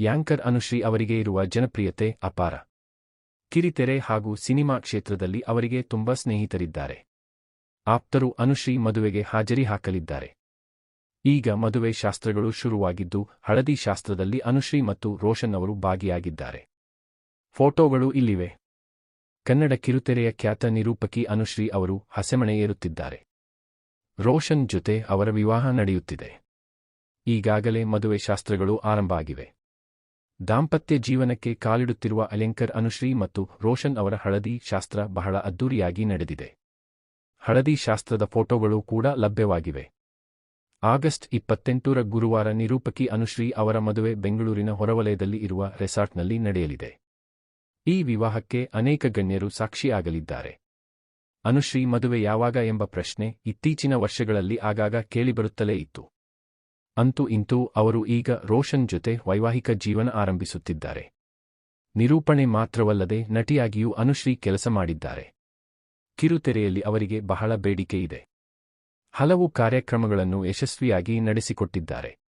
Anchor Anushree ಅವರಿಗೆ ಇರುವ ಜನಪ್ರಿಯತೆ ಅಪಾರ. ಕಿರಿತೆರೆ ಹಾಗೂ ಸಿನಿಮಾ ಕ್ಷೇತ್ರದಲ್ಲಿ ಅವರಿಗೆ ತುಂಬಾ ಸ್ನೇಹಿತರಿದ್ದಾರೆ. ಆಪ್ತರು ಅನುಶ್ರೀ ಮದುವೆಗೆ ಹಾಜರಿ ಹಾಕಲಿದ್ದಾರೆ. ಈಗ ಮದುವೆ ಶಾಸ್ತ್ರಗಳು ಶುರುವಾಗಿದ್ದು, ಹಳದಿ ಶಾಸ್ತ್ರದಲ್ಲಿ ಅನುಶ್ರೀ ಮತ್ತು ರೋಷನ್ ಅವರು ಭಾಗಿಯಾಗಿದ್ದಾರೆ. ಫೋಟೋಗಳು ಇಲ್ಲಿವೆ. ಕನ್ನಡ ಕಿರುತೆರೆಯ ಖ್ಯಾತ ನಿರೂಪಕಿ ಅನುಶ್ರೀ ಅವರು ಹಸೆಮಣೆ ಏರುತ್ತಿದ್ದಾರೆ. ರೋಷನ್ ಜೊತೆ ಅವರ ವಿವಾಹ ನಡೆಯುತ್ತಿದೆ. ಈಗಾಗಲೇ ಮದುವೆ ಶಾಸ್ತ್ರಗಳು ಆರಂಭ ಆಗಿವೆ. ದಾಂಪತ್ಯ ಜೀವನಕ್ಕೆ ಕಾಲಿಡುತ್ತಿರುವ ಯಾಂಕರ್ ಅನುಶ್ರೀ ಮತ್ತು ರೋಷನ್ ಅವರ ಹಳದಿ ಶಾಸ್ತ್ರ ಬಹಳ ಅದ್ದೂರಿಯಾಗಿ ನಡೆದಿದೆ. ಹಳದಿ ಶಾಸ್ತ್ರದ ಫೋಟೋಗಳು ಕೂಡ ಲಭ್ಯವಾಗಿವೆ. ಆಗಸ್ಟ್ 28ರ ಗುರುವಾರ ನಿರೂಪಕಿ ಅನುಶ್ರೀ ಅವರ ಮದುವೆ ಬೆಂಗಳೂರಿನ ಹೊರವಲಯದಲ್ಲಿ ಇರುವ ರೆಸಾರ್ಟ್ನಲ್ಲಿ ನಡೆಯಲಿದೆ. ಈ ವಿವಾಹಕ್ಕೆ ಅನೇಕ ಗಣ್ಯರು ಸಾಕ್ಷಿಯಾಗಲಿದ್ದಾರೆ. ಅನುಶ್ರೀ ಮದುವೆ ಯಾವಾಗ ಎಂಬ ಪ್ರಶ್ನೆ ಇತ್ತೀಚಿನ ವರ್ಷಗಳಲ್ಲಿ ಆಗಾಗ ಕೇಳಿಬರುತ್ತಲೇ ಇತ್ತು. ಅಂತೂ ಇಂತೂ ಅವರು ಈಗ ರೋಷನ್ ಜೊತೆ ವೈವಾಹಿಕ ಜೀವನ ಆರಂಭಿಸುತ್ತಿದ್ದಾರೆ. ನಿರೂಪಣೆ ಮಾತ್ರವಲ್ಲದೆ ನಟಿಯಾಗಿಯೂ ಅನುಶ್ರೀ ಕೆಲಸ ಮಾಡಿದ್ದಾರೆ. ಕಿರುತೆರೆಯಲ್ಲಿ ಅವರಿಗೆ ಬಹಳ ಬೇಡಿಕೆ ಇದೆ. ಹಲವು ಕಾರ್ಯಕ್ರಮಗಳನ್ನು ಯಶಸ್ವಿಯಾಗಿ ನಡೆಸಿಕೊಟ್ಟಿದ್ದಾರೆ.